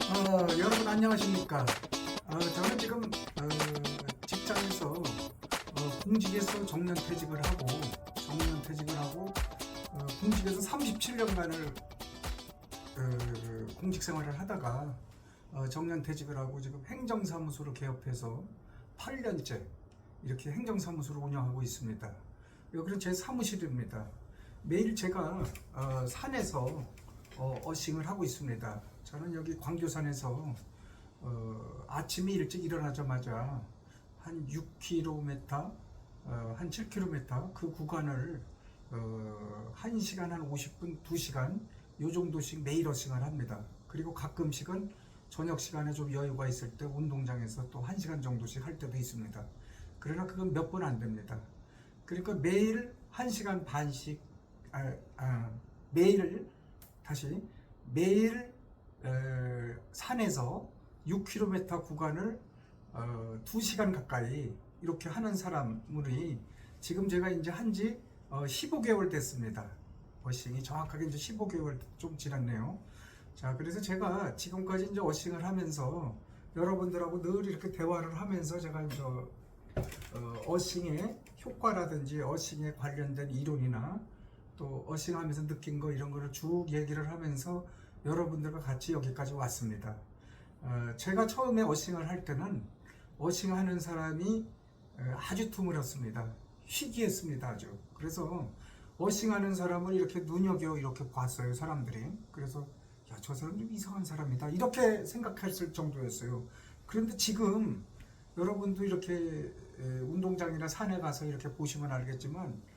여러분 안녕하십니까? 저는 지금 직장에서 공직에서 정년퇴직을 하고 공직에서 37년간을 공직 생활을 하다가 정년퇴직을 하고 지금 행정사무소를 개업해서 8년째 이렇게 행정사무소를 운영하고 있습니다. 여기는 제 사무실입니다. 매일 제가 산에서 어싱을 하고 있습니다. 저는 여기 광교산에서 아침에 일찍 일어나자마자 한 6km, 한 7km 그 구간을 1시간 한 50분, 2시간 요 정도씩 매일 어싱을 합니다. 그리고 가끔씩은 저녁 시간에 좀 여유가 있을 때 운동장에서 또 1시간 정도씩 할 때도 있습니다. 그러나 그건 몇 번 안 됩니다. 그러니까 매일 1시간 반씩 매일 산에서 6km 구간을 2시간 가까이 이렇게 하는 사람이 지금 제가 이제 한지 15개월 됐습니다. 어싱이 정확하게 이제 15개월 좀 지났네요. 자, 그래서 제가 지금까지 이제 어싱을 하면서 여러분들하고 늘 이렇게 대화를 하면서 제가 이제 어싱의 효과라든지 어싱에 관련된 이론이나 또 어싱하면서 느낀 거 이런 거를 쭉 얘기를 하면서 여러분들과 같이 여기까지 왔습니다. 제가 처음에 어싱을 할 때는 어싱하는 사람이 아주 드물었습니다. 희귀했습니다, 아주. 그래서 어싱하는 사람을 이렇게 눈여겨 이렇게 봤어요, 사람들이. 그래서 야, 저 사람 좀 이상한 사람이다 이렇게 생각했을 정도였어요. 그런데 지금 여러분도 이렇게 운동장이나 산에 가서 이렇게 보시면 알겠지만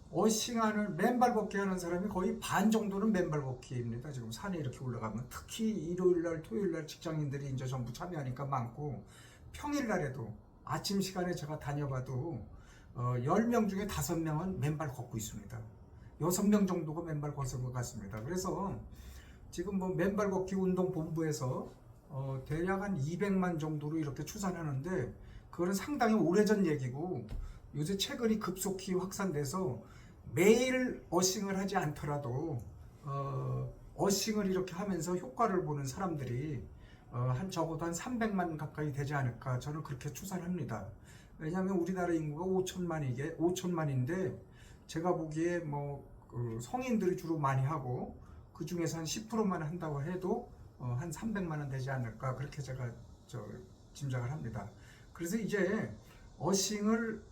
어싱하는 맨발 걷기 하는 사람이 거의 반 정도는 맨발 걷기입니다. 지금 산에 이렇게 올라가면 특히 일요일날 토요일날 직장인들이 이제 전부 참여하니까 많고 평일날에도 아침 시간에 제가 다녀봐도 10명 중에 5명은 맨발 걷고 있습니다. 6명 정도가 맨발 걷은 것 같습니다. 그래서 지금 뭐 맨발 걷기 운동 본부에서 대략 한 200만 정도로 이렇게 추산하는데 그거는 상당히 오래전 얘기고 요새 최근이 급속히 확산돼서 매일 어싱을 하지 않더라도 어싱을 이렇게 하면서 효과를 보는 사람들이 한 적어도 한 300만 가까이 되지 않을까 저는 그렇게 추산합니다. 왜냐하면 우리나라 인구가 5천만인데 제가 보기에 성인들이 주로 많이 하고 그 중에서 한 10%만 한다고 해도 한 300만 원 되지 않을까 그렇게 제가 짐작을 합니다. 그래서 이제 어싱을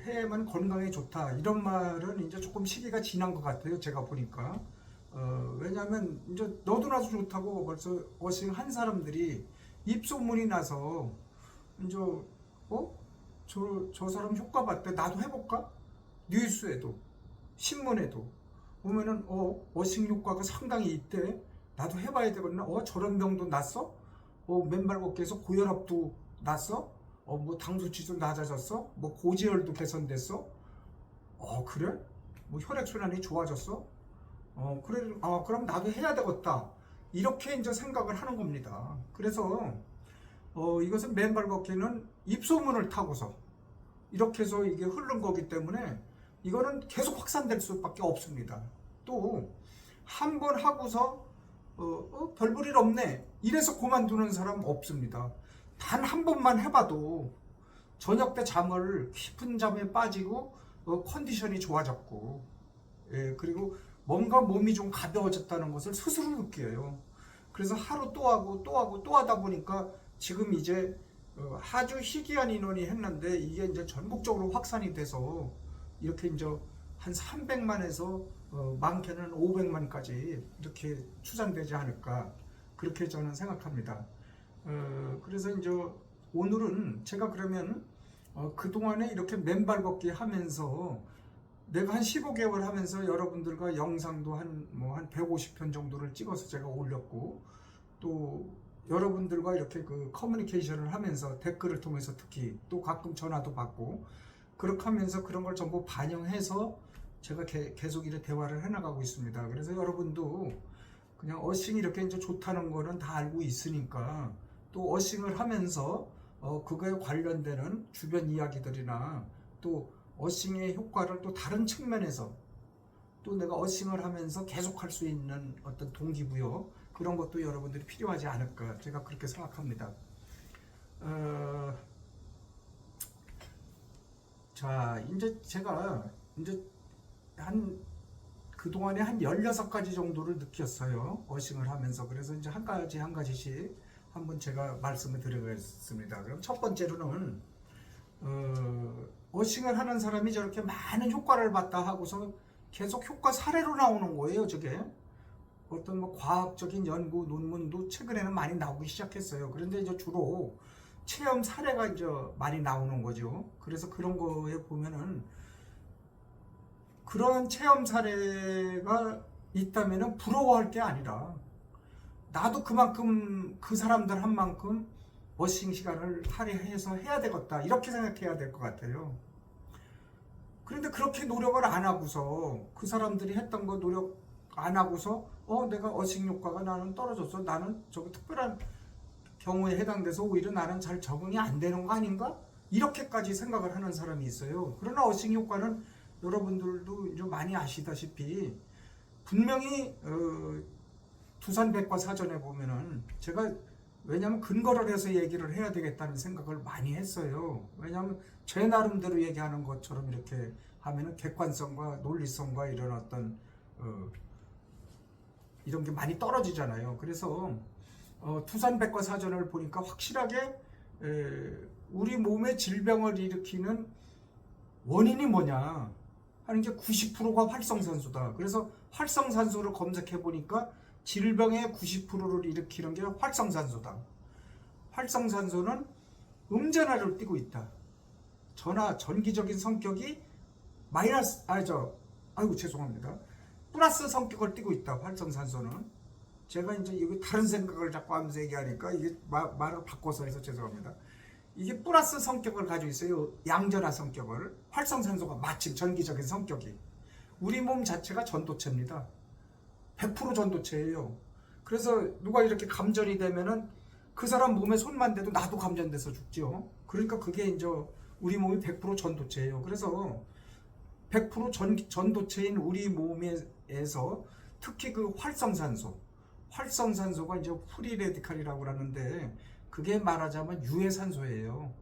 해야만 건강에 좋다 이런 말은 이제 조금 시기가 지난 것 같아요. 제가 보니까 왜냐하면 이제 너도 나도 좋다고 벌써 어싱 한 사람들이 입소문이 나서 이제 저 사람 효과 봤대 나도 해볼까? 뉴스에도 신문에도 보면은 어싱 효과가 상당히 있대 나도 해봐야 되겠나? 저런 병도 났어? 맨발 걷기에서 고혈압도 났어? 뭐 당 수치도 낮아졌어? 뭐 고지혈도 개선됐어? 그래? 뭐 혈액순환이 좋아졌어? 그래. 그럼 나도 해야 되겠다. 이렇게 이제 생각을 하는 겁니다. 그래서 이것은 맨발 걷기는 입소문을 타고서 이렇게 해서 이게 흐른 거기 때문에 이거는 계속 확산될 수밖에 없습니다. 또 한 번 하고서 별 일 없네 이래서 그만두는 사람 없습니다. 단 한 번만 해봐도 저녁 때 깊은 잠에 빠지고 컨디션이 좋아졌고 그리고 뭔가 몸이 좀 가벼워졌다는 것을 스스로 느껴요. 그래서 하루 또 하고 또 하고 또 하다 보니까 지금 이제 아주 희귀한 인원이 했는데 이게 이제 전국적으로 확산이 돼서 이렇게 이제 한 300만에서 많게는 500만까지 이렇게 추산되지 않을까 그렇게 저는 생각합니다. 그래서 이제 오늘은 제가 그러면 그동안에 이렇게 맨발 걷기 하면서 내가 한 15개월 하면서 여러분들과 영상도 한 150편 정도를 찍어서 제가 올렸고 또 여러분들과 이렇게 그 커뮤니케이션을 하면서 댓글을 통해서 특히 또 가끔 전화도 받고 그렇게 하면서 그런 걸 전부 반영해서 제가 계속 이렇게 대화를 해나가고 있습니다. 그래서 여러분도 그냥 어싱이 이렇게 이제 좋다는 거는 다 알고 있으니까 또 어싱을 하면서 그거에 관련되는 주변 이야기들이나 또 어싱의 효과를 또 다른 측면에서 또 내가 어싱을 하면서 계속 할 수 있는 어떤 동기부여 그런 것도 여러분들이 필요하지 않을까 제가 그렇게 생각합니다. 자, 이제 제가 이제 그동안에 한 16가지 정도를 느꼈어요. 어싱을 하면서. 그래서 이제 한 가지 한 가지씩 한번 제가 말씀을 드리겠습니다. 그럼 첫 번째로는 어싱을 하는 사람이 저렇게 많은 효과를 봤다 하고서 계속 효과 사례로 나오는 거예요. 저게 어떤 뭐 과학적인 연구 논문도 최근에는 많이 나오기 시작했어요. 그런데 이제 주로 체험 사례가 이제 많이 나오는 거죠. 그래서 그런 거에 보면은 그런 체험 사례가 있다면은 부러워할 게 아니라 나도 그만큼 그 사람들 한 만큼 워싱 시간을 할애해서 해야 되겠다 이렇게 생각해야 될 것 같아요. 그런데 그렇게 노력을 안 하고서 그 사람들이 했던 거 노력 안 하고서 내가 어싱 효과가 나는 떨어졌어. 나는 저거 특별한 경우에 해당돼서 오히려 나는 잘 적응이 안 되는 거 아닌가? 이렇게까지 생각을 하는 사람이 있어요. 그러나 어싱 효과는 여러분들도 이제 많이 아시다시피 분명히 두산백과사전에 보면은 제가 왜냐하면 근거를 해서 얘기를 해야 되겠다는 생각을 많이 했어요. 왜냐하면 제 나름대로 얘기하는 것처럼 이렇게 하면은 객관성과 논리성과 이런 어떤 이런 게 많이 떨어지잖아요. 그래서 두산백과사전을 보니까 확실하게 우리 몸에 질병을 일으키는 원인이 뭐냐 하는 게 90%가 활성산소다. 그래서 활성산소를 검색해 보니까 질병의 90%를 일으키는 게 활성산소다. 활성산소는 음전하를 띠고 있다. 전기적인 성격이 죄송합니다. 플러스 성격을 띠고 있다. 활성산소는. 제가 이제 여기 다른 생각을 자꾸 하면서 얘기하니까 이게 말을 바꿔서 해서 죄송합니다. 이게 플러스 성격을 가지고 있어요. 양전화 성격을. 활성산소가 마침 전기적인 성격이. 우리 몸 자체가 전도체입니다. 100% 전도체예요. 그래서 누가 이렇게 감전이 되면은 그 사람 몸에 손만 대도 나도 감전돼서 죽죠. 그러니까 그게 이제 우리 몸이 100% 전도체예요. 그래서 100% 전도체인 우리 몸에서 특히 그 활성산소가 이제 프리레디칼이라고 하는데 그게 말하자면 유해산소예요.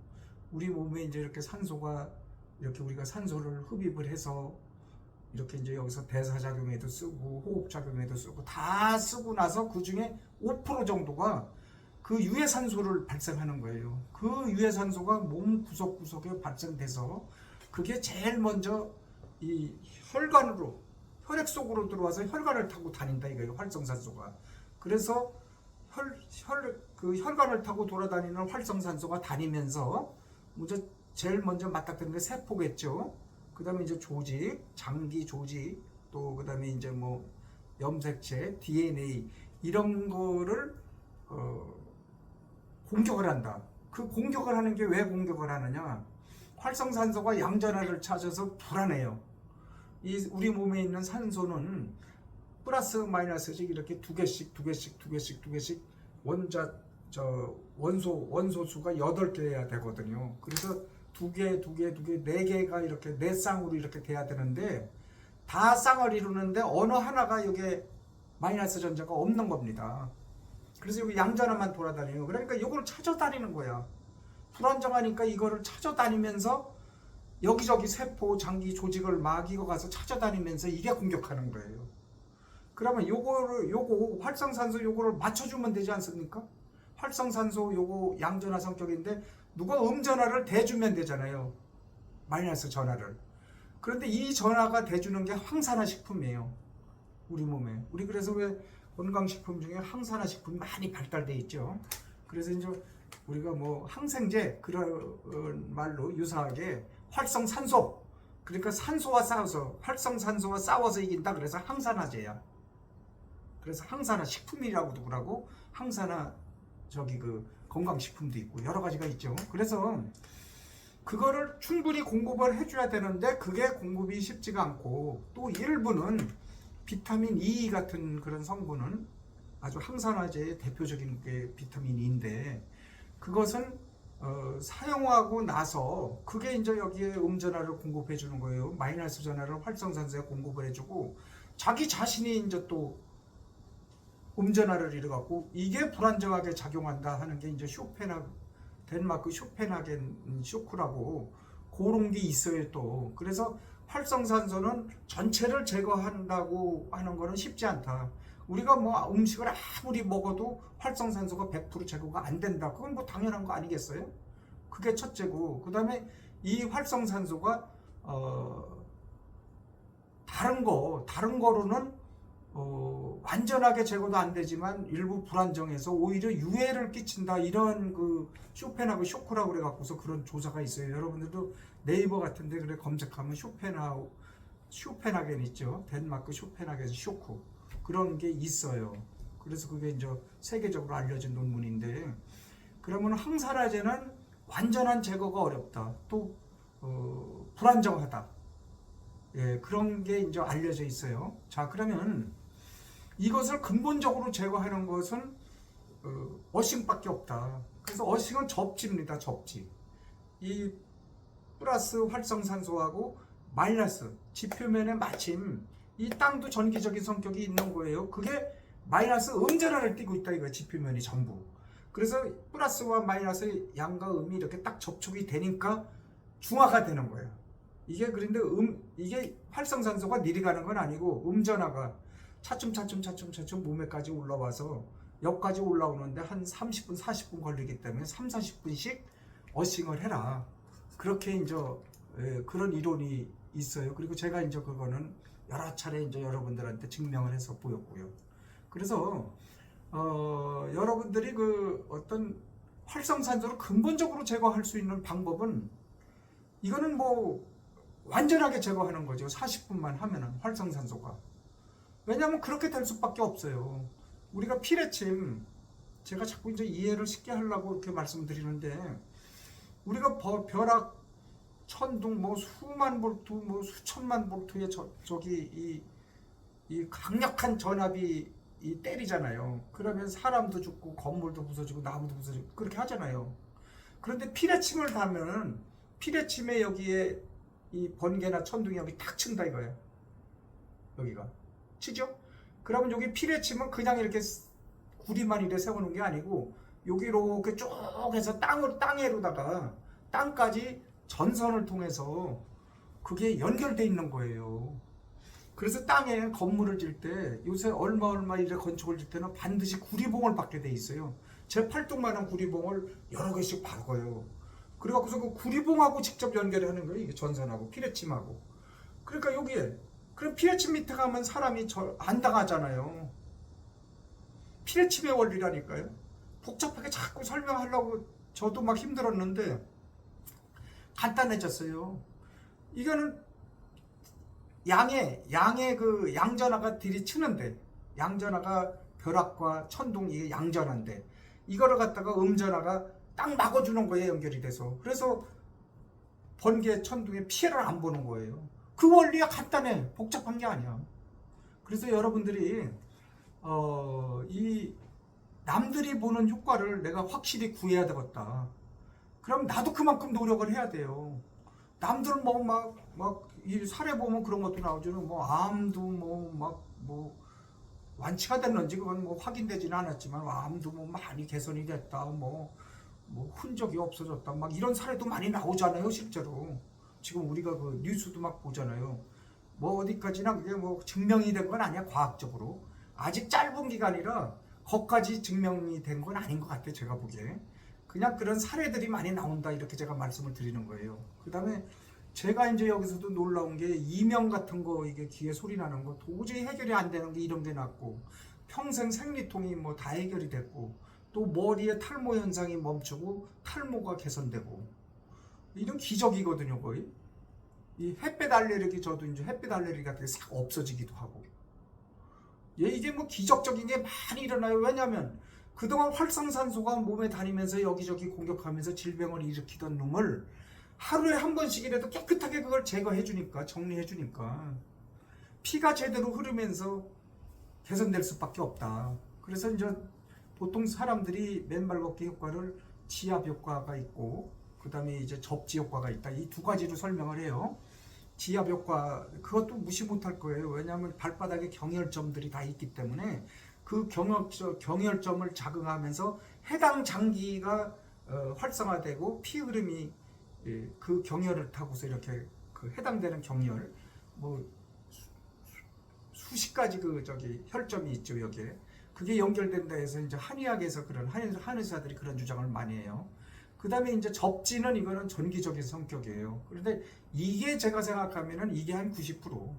우리 몸에 이제 이렇게 이렇게 우리가 산소를 흡입을 해서 이렇게 이제 여기서 대사작용에도 쓰고 호흡작용에도 쓰고 다 쓰고 나서 그 중에 5% 정도가 그 유해산소를 발생하는 거예요. 그 유해산소가 몸 구석구석에 발생돼서 그게 제일 먼저 이 혈액 속으로 들어와서 혈관을 타고 다닌다 이거예요. 활성산소가. 그래서 혈관을 타고 돌아다니는 활성산소가 다니면서 제일 먼저 맞닥뜨리는 게 세포겠죠. 그 다음에 이제 조직, 장기 조직, 또 그 다음에 이제 뭐 염색체, DNA 이런 거를 공격을 한다. 그 공격을 하는 게 왜 공격을 하느냐? 활성산소가 양전하를 찾아서 불안해요. 우리 몸에 있는 산소는 플러스 마이너스씩 이렇게 두 개씩 원소 수가 8개여야 되거든요. 그래서 두 개, 4개가 이렇게 4쌍으로 이렇게 돼야 되는데 다 쌍을 이루는데 어느 하나가 여기에 마이너스 전자가 없는 겁니다. 그래서 여기 양전하만 돌아다니는 그러니까 이걸 찾아다니는 거야. 불안정하니까 이거를 찾아다니면서 여기저기 세포, 장기, 조직을 막 이거 가서 찾아다니면서 이게 공격하는 거예요. 그러면 요거 활성산소 요거를 맞춰주면 되지 않습니까? 활성산소 요거 양전화 성격인데 누가 음전화를 대주면 되잖아요. 마이너스 전화를. 그런데 이 전화가 대주는 게 항산화 식품이에요. 우리 몸에. 우리 그래서 왜 건강식품 중에 항산화 식품이 많이 발달돼 있죠. 그래서 이제 우리가 뭐 항생제 그런 말로 유사하게 활성산소 그러니까 활성산소와 싸워서 이긴다. 그래서 항산화제야. 그래서 항산화 식품이라고도 그러고 항산화 그 건강식품도 있고 여러 가지가 있죠. 그래서 그거를 충분히 공급을 해줘야 되는데 그게 공급이 쉽지가 않고 또 일부는 비타민 E 같은 그런 성분은 아주 항산화제의 대표적인 게 비타민 E인데 그것은 사용하고 나서 그게 이제 여기에 음전화를 공급해 주는 거예요. 마이너스 전화를 활성산소에 공급을 해주고 자기 자신이 이제 또 음전화를 이뤄갖고 이게 불안정하게 작용한다 하는 게 이제 덴마크 쇼펜하겐 쇼크라고 그런 게 있어요 또. 그래서 활성산소는 전체를 제거한다고 하는 거는 쉽지 않다. 우리가 뭐 음식을 아무리 먹어도 활성산소가 100% 제거가 안 된다. 그건 뭐 당연한 거 아니겠어요? 그게 첫째고, 그 다음에 이 활성산소가 다른 거로는 완전하게 제거도 안 되지만 일부 불안정해서 오히려 유해를 끼친다, 이런 그 쇼펜하고 쇼크라고 그래 갖고서 그런 조사가 있어요. 여러분들도 네이버 같은데 그래 검색하면 쇼펜하겐 있죠. 덴마크 쇼펜하겐 쇼크, 그런 게 있어요. 그래서 그게 이제 세계적으로 알려진 논문인데, 그러면 항산화제는 완전한 제거가 어렵다, 또 불안정하다, 예, 그런 게 이제 알려져 있어요. 자, 그러면 이것을 근본적으로 제거하는 것은 어싱밖에 없다. 그래서 어싱은 접지입니다. 접지. 이 플러스 활성산소하고 마이너스 지표면에 마침 이 땅도 전기적인 성격이 있는 거예요. 그게 마이너스 음전화를 띠고 있다 이거예요. 지표면이 전부. 그래서 플러스와 마이너스 양과 음이 이렇게 딱 접촉이 되니까 중화가 되는 거예요. 이게 그런데 이게 활성산소가 니리 가는 건 아니고 음전화가 차츰 몸에까지 올라와서 역까지 올라오는데 한 30분 40분 걸리기 때문에 30-40분씩 어싱을 해라, 그렇게 이제 그런 이론이 있어요. 그리고 제가 이제 그거는 여러 차례 이제 여러분들한테 증명을 해서 보였고요. 그래서 여러분들이 그 어떤 활성산소를 근본적으로 제거할 수 있는 방법은, 이거는 뭐 완전하게 제거하는 거죠. 40분만 하면은 활성산소가. 왜냐하면 그렇게 될 수밖에 없어요. 우리가 피레침, 제가 자꾸 이제 이해를 쉽게 하려고 이렇게 말씀드리는데, 우리가 벼락, 천둥, 뭐 수만 볼트, 뭐 수천만 볼트의 이 강력한 전압이 때리잖아요. 그러면 사람도 죽고 건물도 부서지고 나무도 부서지고 그렇게 하잖아요. 그런데 피레침을 달면은 피레침에 여기에 이 번개나 천둥이 여기 탁 친다 이거예요. 여기가 치죠? 그러면 여기 피레침은 그냥 이렇게 구리만 이렇게 세우는 게 아니고 여기 이렇게 쭉 해서 땅에로다가 땅까지 전선을 통해서 그게 연결돼 있는 거예요. 그래서 땅에 건물을 질 때 요새 얼마 이래 건축을 질 때는 반드시 구리봉을 박게 돼 있어요. 제 팔뚝만한 구리봉을 여러 개씩 박아요. 그래갖고서 그 구리봉하고 직접 연결하는 거예요. 이게 전선하고 피레침하고. 그러니까 여기에, 그럼 피레침 밑에 가면 사람이 안 당하잖아요. 피레침의 원리라니까요. 복잡하게 자꾸 설명하려고 저도 막 힘들었는데 간단해졌어요. 이거는 양의 그 양전하가 들이치는데, 양전하가 벼락과 천둥, 이게 양전하인데 이거를 갖다가 음전하가 딱 막아주는 거예요. 연결이 돼서. 그래서 번개, 천둥에 피해를 안 보는 거예요. 그 원리가 간단해. 복잡한 게 아니야. 그래서 여러분들이 이 남들이 보는 효과를 내가 확실히 구해야 되겠다. 그럼 나도 그만큼 노력을 해야 돼요. 남들은 이 사례 보면 그런 것도 나오죠. 뭐 암도 뭐 완치가 됐는지 그건 뭐 확인되지는 않았지만 암도 뭐 많이 개선이 됐다. 뭐 흔적이 없어졌다. 막 이런 사례도 많이 나오잖아요. 실제로 지금 우리가 그 뉴스도 막 보잖아요. 뭐 어디까지나 그게 뭐 증명이 된 건 아니야. 과학적으로 아직 짧은 기간이라 거기까지 증명이 된 건 아닌 것 같아요. 제가 보기에 그냥 그런 사례들이 많이 나온다, 이렇게 제가 말씀을 드리는 거예요. 그 다음에 제가 이제 여기서도 놀라운 게 이명 같은 거, 이게 귀에 소리 나는 거 도저히 해결이 안 되는 게 이런 게 났고, 평생 생리통이 뭐 다 해결이 됐고, 또 머리에 탈모 현상이 멈추고 탈모가 개선되고, 이런 기적이거든요. 거의 이 햇볕 알레르기, 저도 이제 햇빛 알레르기 같은 게 싹 없어지기도 하고, 이게 뭐 기적적인 게 많이 일어나요. 왜냐하면 그동안 활성산소가 몸에 다니면서 여기저기 공격하면서 질병을 일으키던 놈을 하루에 한 번씩이라도 깨끗하게 그걸 제거해 주니까, 정리해 주니까 피가 제대로 흐르면서 개선될 수밖에 없다. 그래서 이제 보통 사람들이 맨발 걷기 효과를 지압 효과가 있고, 그 다음에 이제 접지 효과가 있다, 이 두 가지로 설명을 해요. 지압 효과, 그것도 무시 못할 거예요. 왜냐하면 발바닥에 경혈점들이 다 있기 때문에 그 경혈점을 자극하면서 해당 장기가 활성화되고 피 흐름이 그 경혈을 타고서 이렇게 그 해당되는 경혈 뭐 수십 가지 그 혈점이 있죠 여기에. 그게 연결된다 해서 이제 한의학에서 그런 한의사들이 그런 주장을 많이 해요. 그 다음에 이제 접지는 이거는 전기적인 성격이에요. 그런데 이게 제가 생각하면은 이게 한 90%.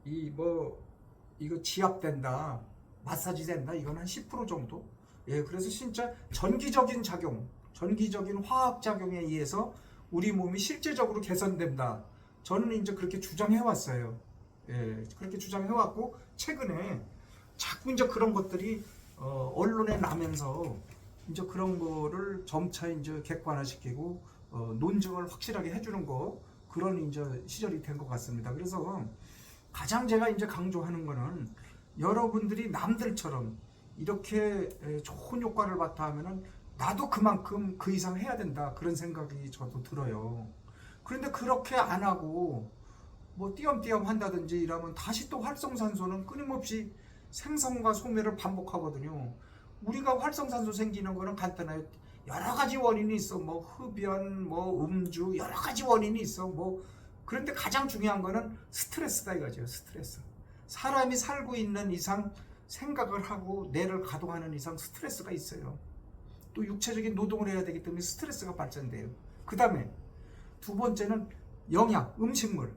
이거 지압된다, 마사지 된다, 이건 한 10% 정도. 예, 그래서 진짜 전기적인 작용, 전기적인 화학 작용에 의해서 우리 몸이 실제적으로 개선된다. 저는 이제 그렇게 주장해 왔어요. 예, 그렇게 주장해 왔고 최근에 자꾸 이제 그런 것들이 언론에 나면서 이제 그런 거를 점차 이제 객관화시키고 논증을 확실하게 해주는 거 그런 이제 시절이 된 것 같습니다. 그래서 가장 제가 이제 강조하는 거는 여러분들이 남들처럼 이렇게 좋은 효과를 봤다 하면은 나도 그만큼 그 이상 해야 된다 그런 생각이 저도 들어요. 그런데 그렇게 안 하고 뭐 띄엄띄엄 한다든지 이러면 다시 또 활성산소는 끊임없이 생성과 소멸을 반복하거든요. 우리가 활성산소 생기는 거는 간단해요. 여러 가지 원인이 있어. 뭐 흡연, 뭐 음주, 여러 가지 원인이 있어. 뭐 그런데 가장 중요한 거는 스트레스다 이거죠. 스트레스. 사람이 살고 있는 이상 생각을 하고 뇌를 가동하는 이상 스트레스가 있어요. 또 육체적인 노동을 해야 되기 때문에 스트레스가 발생돼요. 그 다음에 두 번째는 영양, 음식물.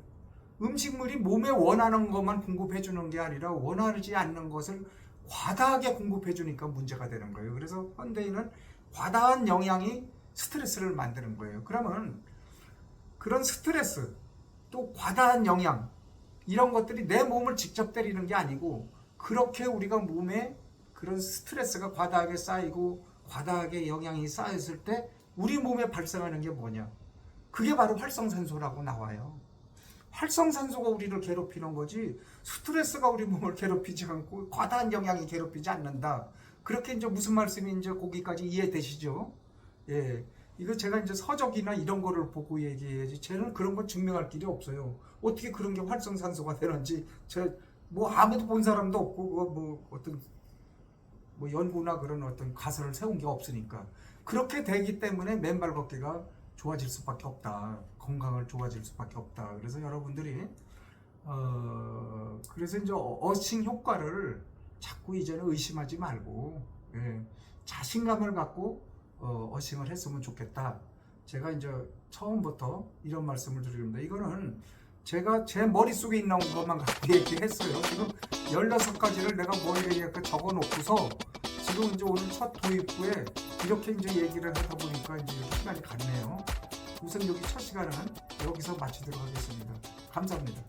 음식물이 몸에 원하는 것만 공급해 주는 게 아니라 원하지 않는 것을 과다하게 공급해 주니까 문제가 되는 거예요. 그래서 현대인은 과다한 영양이 스트레스를 만드는 거예요. 그러면 그런 스트레스 또 과다한 영양 이런 것들이 내 몸을 직접 때리는 게 아니고 그렇게 우리가 몸에 그런 스트레스가 과다하게 쌓이고 과다하게 영양이 쌓였을 때 우리 몸에 발생하는 게 뭐냐? 그게 바로 활성산소라고 나와요. 활성산소가 우리를 괴롭히는 거지 스트레스가 우리 몸을 괴롭히지 않고 과다한 영양이 괴롭히지 않는다. 그렇게 이제 무슨 말씀인지 거기까지 이해되시죠? 예. 이거 제가 이제 서적이나 이런 거를 보고 얘기해야지. 쟤는 그런 거 증명할 길이 없어요. 어떻게 그런 게 활성산소가 되는지 뭐 아무도 본 사람도 없고 뭐 어떤 뭐 연구나 그런 어떤 가설을 세운 게 없으니까 그렇게 되기 때문에 맨발 걷기가 좋아질 수밖에 없다. 건강을 좋아질 수밖에 없다. 그래서 여러분들이 그래서 이제 어싱 효과를 자꾸 이제는 의심하지 말고 자신감을 갖고 어싱을 했으면 좋겠다. 제가 이제 처음부터 이런 말씀을 드립니다. 이거는 제가 제 머릿속에 있는 것만 갖고 얘기했어요. 지금 16가지를 내가 머리에 적어 놓고서 지금 이제 오늘 첫 도입부에 이렇게 이제 얘기를 하다 보니까 이제 시간이 갔네요. 우선 여기 첫 시간은 여기서 마치도록 하겠습니다. 감사합니다.